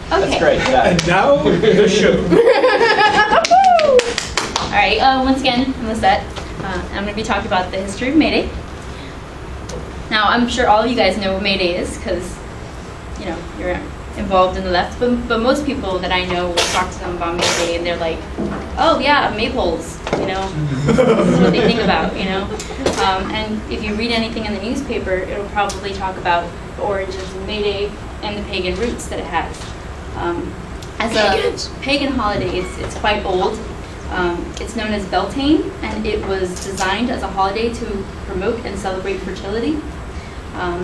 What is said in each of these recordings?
That's great. And now, the show. All right, once again, I'm Lisette. I'm going to be talking about the history of May Day. Now, I'm sure all of you guys know what May Day is because, you know, you're involved in the left. But most people that I know will talk to them about May Day and they're like, oh yeah, maypoles, you know. This is what they think about, you know. And if you read anything in the newspaper, it'll probably talk about the origins of May Day and the pagan roots that it has. As a pagan holiday, it's quite old. It's known as Beltane, and it was designed as a holiday to promote and celebrate fertility.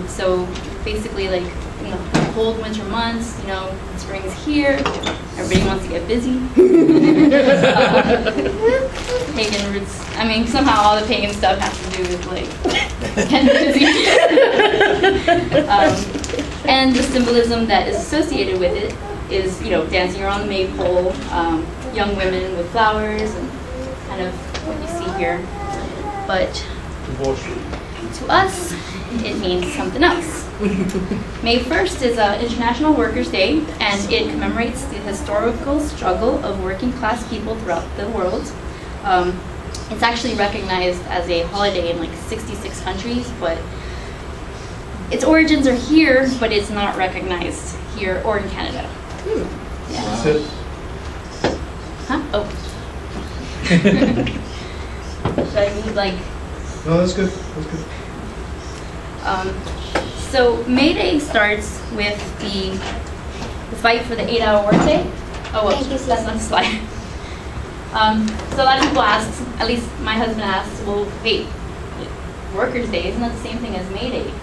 So basically, like in the cold winter months, you know, spring is here, everybody wants to get busy. Pagan roots, I mean, somehow all the pagan stuff has to do with like getting busy. And the symbolism that is associated with it is, you know, dancing around the maypole, young women with flowers, and kind of what you see here. But to us, it means something else. May 1st is International Workers' Day, and it commemorates the historical struggle of working class people throughout the world. It's actually recognized as a holiday in like 66 countries, but its origins are here, but it's not recognized here or in Canada. Yeah. Huh? Oh. Should I need like... No, that's good. That's good. So May Day starts with the fight for the 8-hour workday. Oh, well, that's not the slide. So a lot of people ask, at least my husband asks, well, wait, Workers' Day, isn't that the same thing as May Day?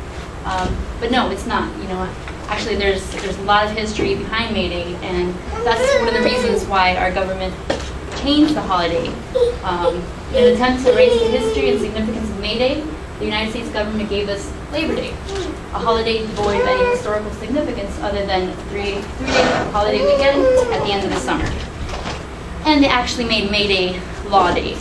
But no, it's not. You know, actually, there's a lot of history behind May Day, and that's one of the reasons why our government changed the holiday. In an attempt to raise the history and significance of May Day, the United States government gave us Labor Day, a holiday devoid of any historical significance other than three-day holiday weekend at the end of the summer. And they actually made May Day Law Day.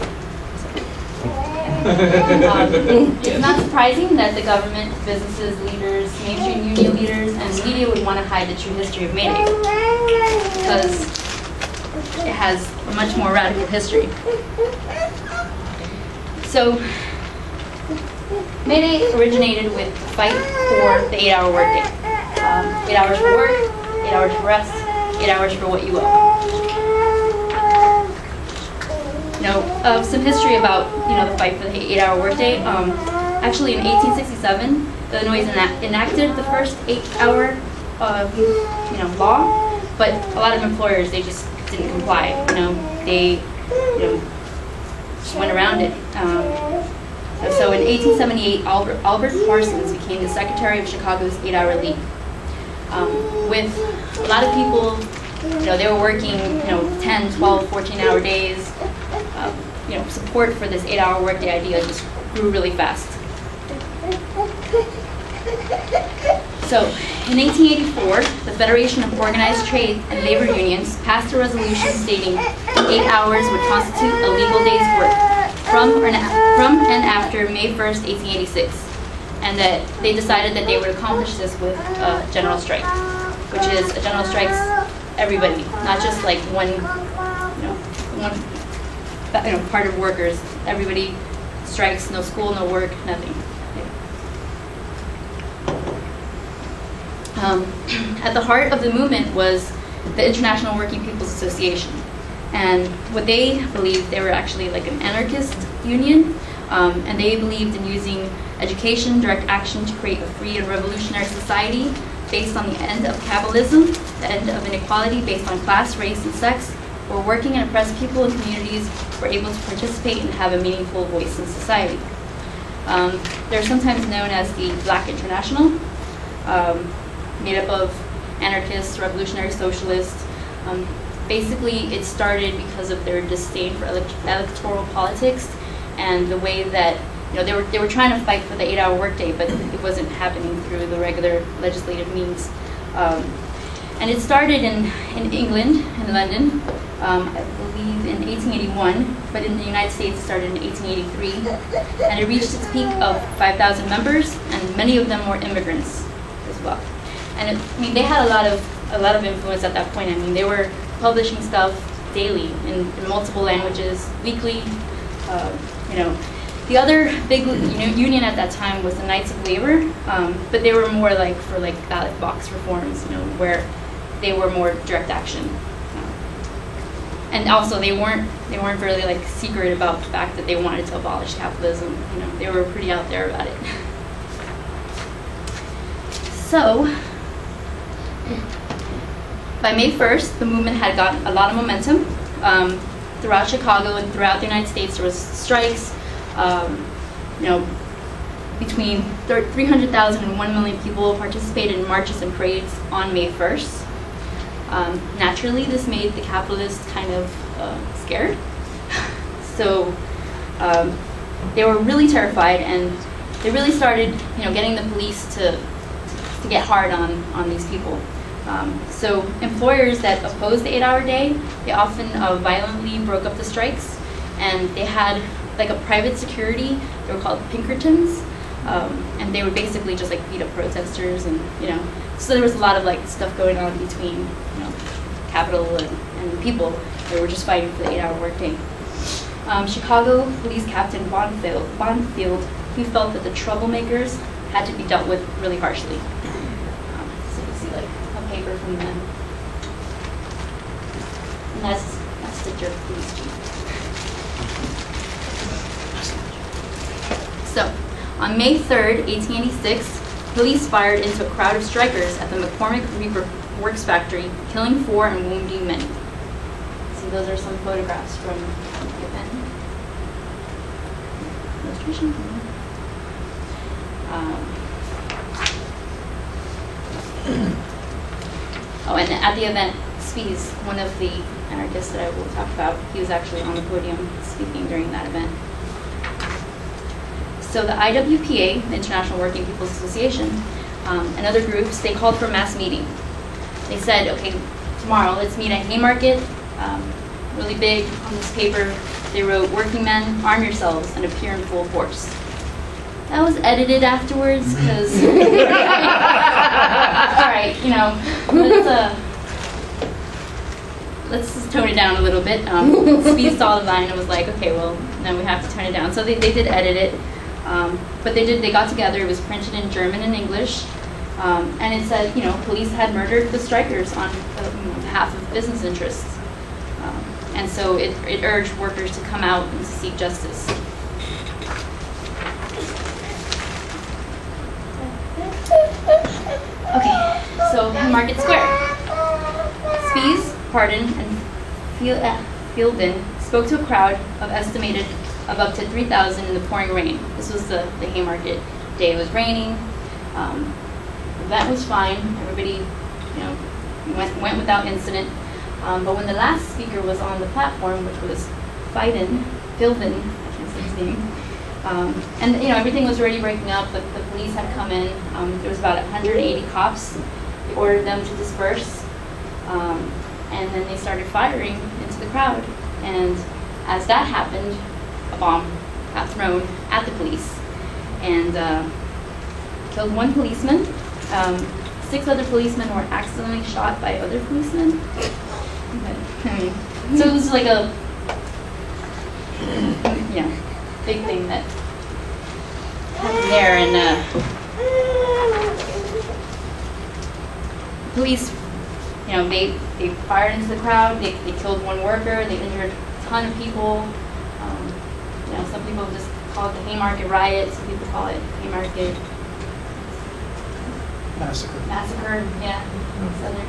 It's not surprising that the government, businesses, leaders, mainstream union leaders, and media would want to hide the true history of May Day, because it has a much more radical history. So, May Day originated with the fight for the 8-hour workday. 8 hours for work, 8 hours for rest, 8 hours for what you owe. Some history about the fight for the 8-hour workday. Actually, in 1867, Illinois enacted the first 8-hour law, but a lot of employers, they just didn't comply. They just went around it. So in 1878, Albert Parsons became the secretary of Chicago's 8-hour league. With a lot of people, they were working 10, 12, 14-hour days. Support for this 8-hour workday idea just grew really fast. So, in 1884, the Federation of Organized Trade and Labor Unions passed a resolution stating 8 hours would constitute a legal day's work from and after May 1st, 1886, and that they decided that they would accomplish this with a general strike, which is a general strikes everybody, not just like one part of workers. Everybody strikes, no school, no work, nothing. At the heart of the movement was the International Working People's Association. And what they believed, they were actually like an anarchist union, and they believed in using education, direct action to create a free and revolutionary society based on the end of capitalism, the end of inequality based on class, race, and sex, where working and oppressed people and communities were able to participate and have a meaningful voice in society. They're sometimes known as the Black International, made up of anarchists, revolutionary socialists. Basically, it started because of their disdain for electoral politics and the way that they were trying to fight for the 8-hour workday, but it wasn't happening through the regular legislative means. And it started in England, in London, I believe in 1881, but in the United States it started in 1883, and it reached its peak of 5,000 members, and many of them were immigrants as well. And they had a lot of a lot of influence at that point. I mean, they were publishing stuff daily in multiple languages, weekly. You know, the other big union at that time was the Knights of Labor, but they were more like for like ballot box reforms, you know, where they were more direct action. And also they weren't really like secret about the fact that they wanted to abolish capitalism. You know, they were pretty out there about it. So by May 1st, the movement had gotten a lot of momentum. Throughout Chicago and throughout the United States, there was strikes. You know, between 300,000 and 1 million people participated in marches and parades on May 1st. Naturally, this made the capitalists kind of scared. So they were really terrified, and they really started, you know, getting the police to get hard on these people. So employers that opposed the 8-hour day, they often violently broke up the strikes, and they had like a private security. They were called Pinkertons, and they would basically just like beat up protesters, and you know, so there was a lot of like stuff going on between, you know, capital and people. They were just fighting for the 8-hour workday. Chicago Police Captain Bonfield, he felt that the troublemakers had to be dealt with really harshly. So you can see like a paper from them, and that's the jerk police chief. So, on May 3rd, 1886, police fired into a crowd of strikers at the McCormick Reaper Works Factory, killing 4 and wounding many. See, those are some photographs from the event. Illustration. Oh, and at the event, Spies, one of the anarchists that I will talk about, he was actually on the podium speaking during that event. So the IWPA, the International Working People's Association, and other groups, they called for a mass meeting. They said, okay, tomorrow let's meet at Haymarket, really big on this paper. They wrote, "Working men, arm yourselves and appear in full force." That was edited afterwards because, all right, you know, let's just tone it down a little bit. Speed saw the line and was like, okay, well, now we have to tone it down. So they did edit it. But they got together. It was printed in German and English, and it said, you know, police had murdered the strikers on behalf of business interests, and so it urged workers to come out and to seek justice. Okay, so Market Square. Spies, Pardon, and Fielden spoke to a crowd of estimated of up to 3,000 in the pouring rain. This was the Haymarket day. It was raining. The event was fine. Everybody, you know, went without incident. But when the last speaker was on the platform, which was Fielden, I can't say his name, and you know, everything was already breaking up. The police had come in. There was about 180 cops. They ordered them to disperse, and then they started firing into the crowd. And as that happened, a bomb got thrown at the police and killed 1 policeman. 6 other policemen were accidentally shot by other policemen. So it was like a big thing that happened there. And police, you know, they fired into the crowd. They killed 1 worker. They injured a ton of people. You know, some people just call it the Haymarket riot. Some people call it Haymarket Massacre. Massacre, yeah. Southern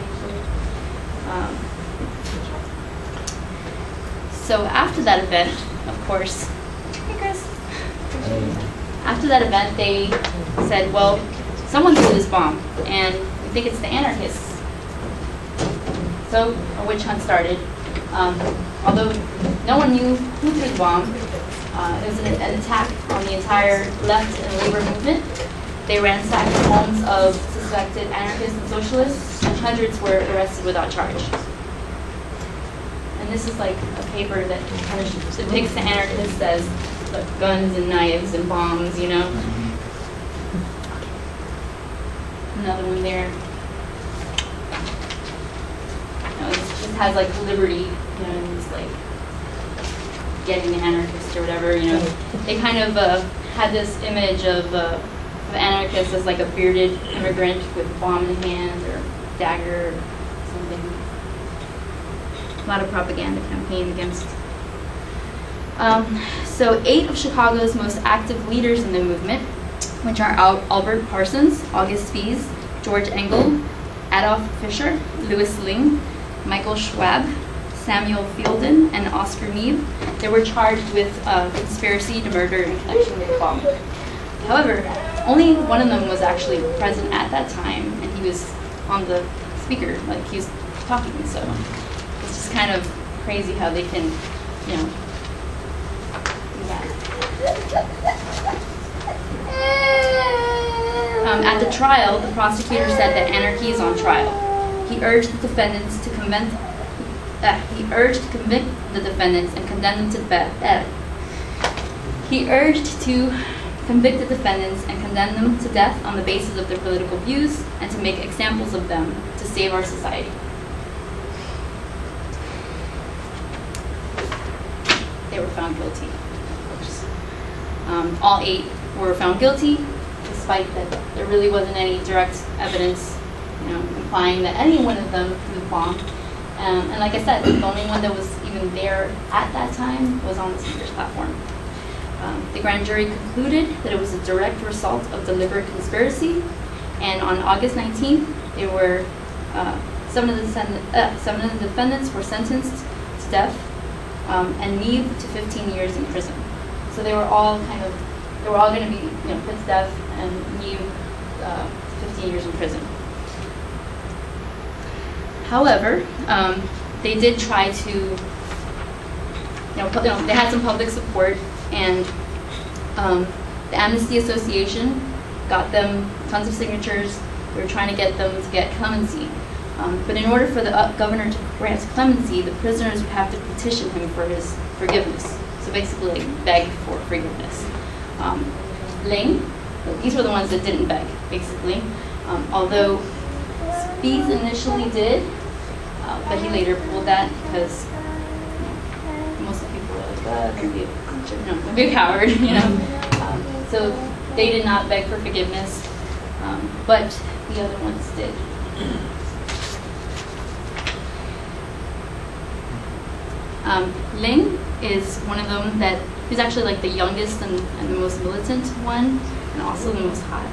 So after that event, of course, hey Chris. After that event, they said, well, someone threw this bomb, and we think it's the anarchists. So a witch hunt started. Although no one knew who threw the bomb, it was an attack on the entire left and labor movement. They ransacked the homes of suspected anarchists and socialists, and hundreds were arrested without charge. And this is like a paper that kind of depicts the anarchists as like guns and knives and bombs, you know. Another one there. has like liberty, you know, and he's like getting an anarchist or whatever, you know. They kind of had this image of anarchists as like a bearded immigrant with a bomb in hand or dagger or something. A lot of propaganda campaign against. So 8 of Chicago's most active leaders in the movement, which are Albert Parsons, August Spies, George Engel, Adolf Fischer, Louis Ling, Michael Schwab, Samuel Fielden, and Oscar Neebe, they were charged with conspiracy to murder in connection with the bomb. However, only one of them was actually present at that time, and he was on the speaker, like he was talking, so it's just kind of crazy how they can, you know, do that. At the trial, the prosecutor said that anarchy is on trial. He urged the defendants to convict the defendants and condemn them to death. He urged to convict the defendants and condemn them to death on the basis of their political views and to make examples of them to save our society. They were found guilty, of course. All 8 were found guilty, despite that there really wasn't any direct evidence, you know, implying that any one of them threw the bomb. And like I said, the only one that was even there at that time was on the speaker's platform. The grand jury concluded that it was a direct result of deliberate conspiracy, and on August 19th, they were 7 of the defendants were sentenced to death, and Neebe to 15 years in prison. So they were all going to be, you know, put to death, and Neebe 15 years in prison. However, they did try to, they had some public support, and the Amnesty Association got them tons of signatures. They were trying to get them to get clemency. But in order for the governor to grant clemency, the prisoners would have to petition him for his forgiveness. So basically, like, beg for forgiveness. Ling, these were the ones that didn't beg, basically. Although Spies initially did, but he later pulled that because most people were like, don't be a coward, you know. So they did not beg for forgiveness, but the other ones did. Ling is one of them that he's actually like the youngest and the most militant one, and also the most hot.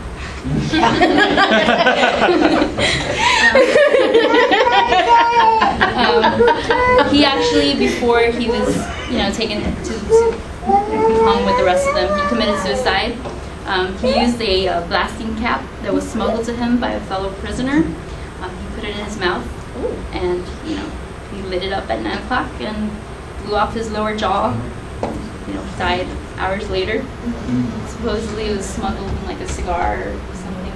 He actually, before he was, taken to be hung with the rest of them, he committed suicide. He used a blasting cap that was smuggled to him by a fellow prisoner. He put it in his mouth, and he lit it up at 9 o'clock and blew off his lower jaw. Died hours later. Supposedly it was smuggled in like a cigar or something.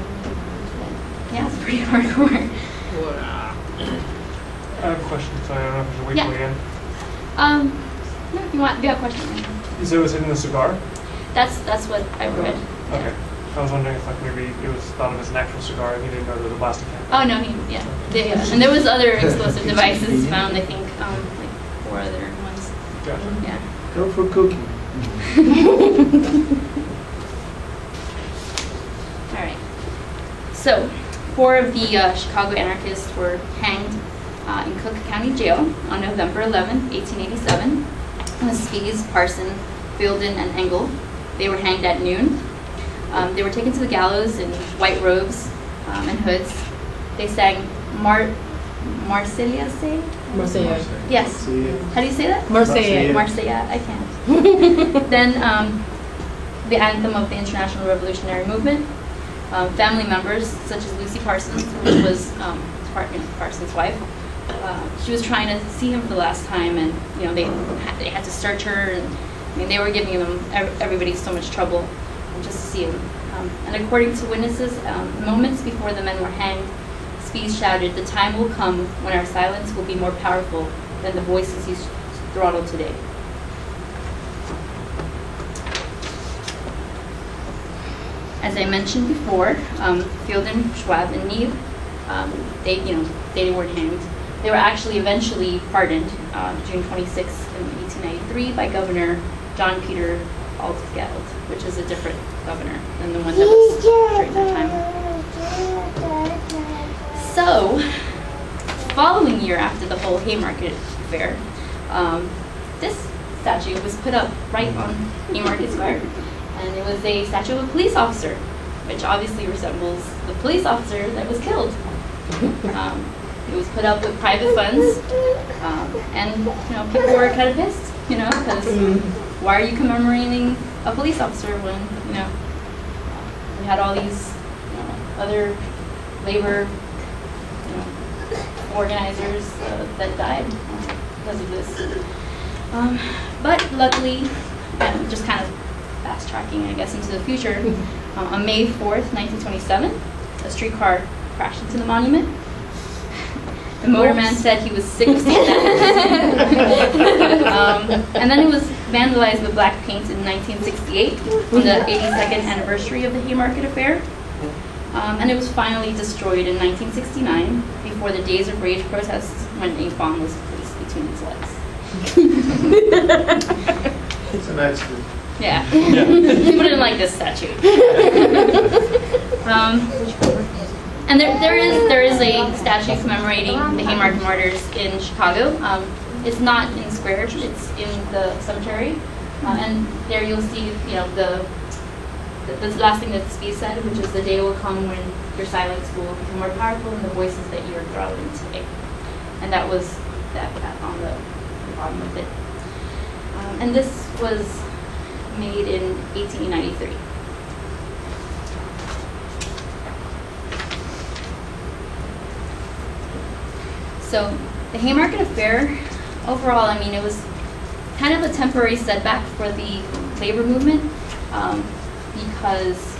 But, yeah, it's pretty hardcore. I have a question, so I don't know if I should wait till the end. No, if you have a question. So it was in the cigar? That's what I read. Okay. I was wondering if maybe it was thought of as an actual cigar and he didn't know there was a blasting cap. Oh no, and there was other explosive devices found, I think, like 4 other ones. Gotcha. Yeah. Go for cooking. All right. So, 4 of the Chicago anarchists were hanged in Cook County Jail on November 11, 1887. It was Spies, Parson, Fielden, and Engel. They were hanged at noon. They were taken to the gallows in white robes and hoods. They sang Marseillaise? Marseillaise. Yes. How do you say that? Marseillaise. Marseillaise, I can't. Then the anthem of the International Revolutionary Movement. Family members, such as Lucy Parsons, which was Parsons' wife, she was trying to see him for the last time, and they had to search her, and they were giving them everybody so much trouble just to see him. And according to witnesses, moments before the men were hanged, Spies shouted, "The time will come when our silence will be more powerful than the voices you throttle today." As I mentioned before, Fielden, Schwab, and Neebe, they weren't hanged. They were actually eventually pardoned June 26, 1893 by Governor John Peter Altgeld, which is a different governor than the one that was during that time. So, following year after the whole Haymarket affair, this statue was put up right on Haymarket Square. And it was a statue of a police officer, which obviously resembles the police officer that was killed. It was put up with private funds, and people were kind of pissed, because why are you commemorating a police officer when we had all these other labor organizers that died because of this. But luckily, just kind of fast tracking, I guess, into the future, on May 4th, 1927, a streetcar crashed into the monument. The motorman said he was sick of seeing that. And then it was vandalized with black paint in 1968 on the 82nd anniversary of the Haymarket affair. And it was finally destroyed in 1969 before the Days of Rage protests when a bomb was placed between its legs. It's a nice view. Yeah. People didn't like this statue. And there is a statue commemorating the Haymarket martyrs in Chicago. It's not in the square; it's in the cemetery. And there you'll see, the last thing that the speech said, which is, "The day will come when your silence will become more powerful than the voices that you are growling today." And that was that on the bottom of it. And this was made in 1893. So the Haymarket affair, overall, it was kind of a temporary setback for the labor movement, because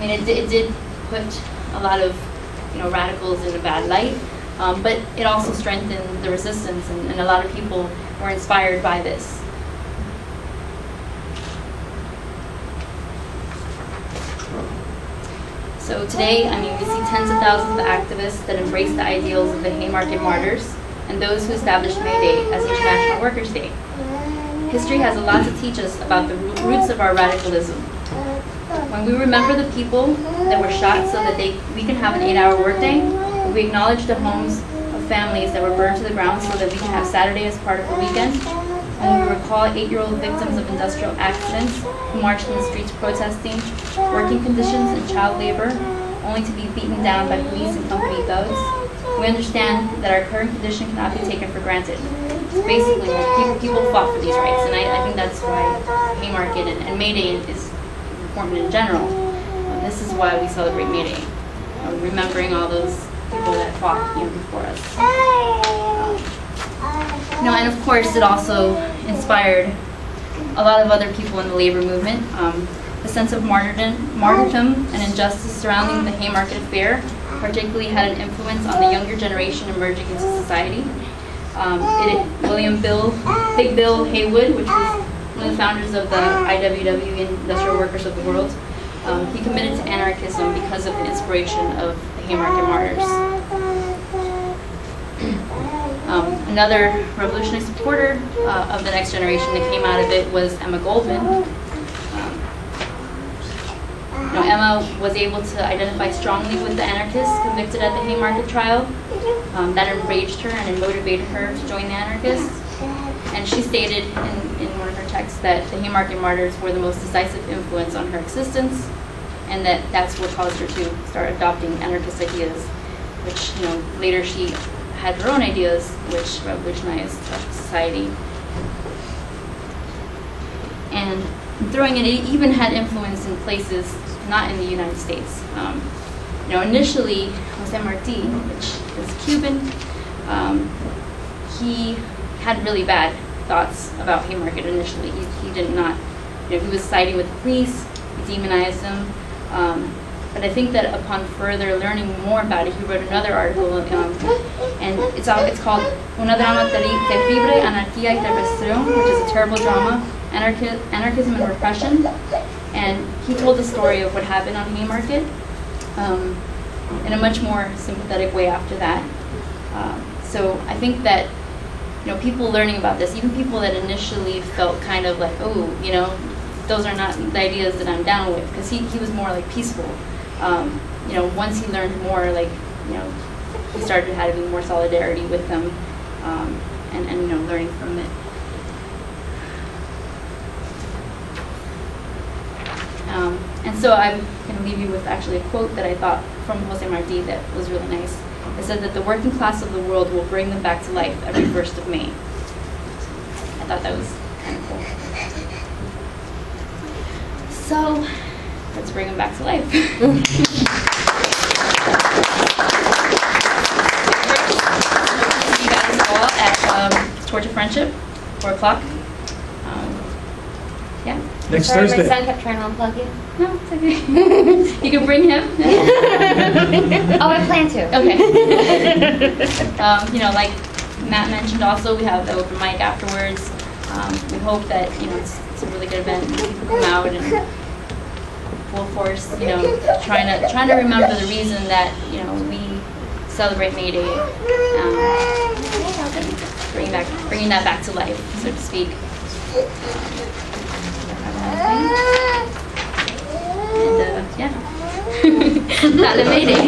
it did put a lot of radicals in a bad light, but it also strengthened the resistance, and a lot of people were inspired by this. So today, we see tens of thousands of activists that embrace the ideals of the Haymarket martyrs and those who established May Day as International Workers' Day. History has a lot to teach us about the roots of our radicalism. When we remember the people that were shot so that we can have an 8-hour workday, when we acknowledge the homes of families that were burned to the ground so that we can have Saturday as part of the weekend, when we recall 8-year-old victims of industrial accidents who marched in the streets protesting working conditions and child labor, only to be beaten down by police and company thugs, we understand that our current condition cannot be taken for granted. Basically, people fought for these rights, and I think that's why Haymarket and May Day is important in general. This is why we celebrate May Day, remembering all those people that fought before us. And of course, it also inspired a lot of other people in the labor movement. The sense of martyrdom and injustice surrounding the Haymarket affair particularly had an influence on the younger generation emerging into society. William Big Bill Haywood, which was one of the founders of the IWW, Industrial Workers of the World, he committed to anarchism because of the inspiration of the Haymarket martyrs. Another revolutionary supporter of the next generation that came out of it was Emma Goldman. Emma was able to identify strongly with the anarchists convicted at the Haymarket trial. That enraged her and it motivated her to join the anarchists. And she stated in one of her texts that the Haymarket martyrs were the most decisive influence on her existence, and that's what caused her to start adopting anarchist ideas, which later she had her own ideas, which revolutionized society. And throwing it even had influence in places not in the United States. Initially, Jose Marti, which is Cuban, he had really bad thoughts about Haymarket initially. He did not, he was siding with the police, he demonized them. But I think that upon further learning more about it, he wrote another article, and it's called Una drama terrible, anarquía y represión, which is a terrible drama, anarchism and repression. And he told the story of what happened on Haymarket in a much more sympathetic way after that. So I think that, people learning about this, even people that initially felt kind of like, oh, those are not the ideas that I'm down with, because he was more like peaceful. Once he learned more, he started having more solidarity with them, and learning from it. And so I'm going to leave you with actually a quote that I thought from Jose Marti that was really nice. It said that the working class of the world will bring them back to life every 1st of May. I thought that was kind of cool. So let's bring them back to life. See you guys all at Torch of Friendship, 4 o'clock. Yeah. Next Sorry, Thursday. my son kept trying to unplug you. No, it's okay. You can bring him. Oh, I plan to. Okay. Like Matt mentioned also, we have the open mic afterwards. We hope that, it's a really good event and people come out and full force, trying to remember the reason that, we celebrate May Day. Bringing that back to life, so to speak. And yeah. Dale May Day.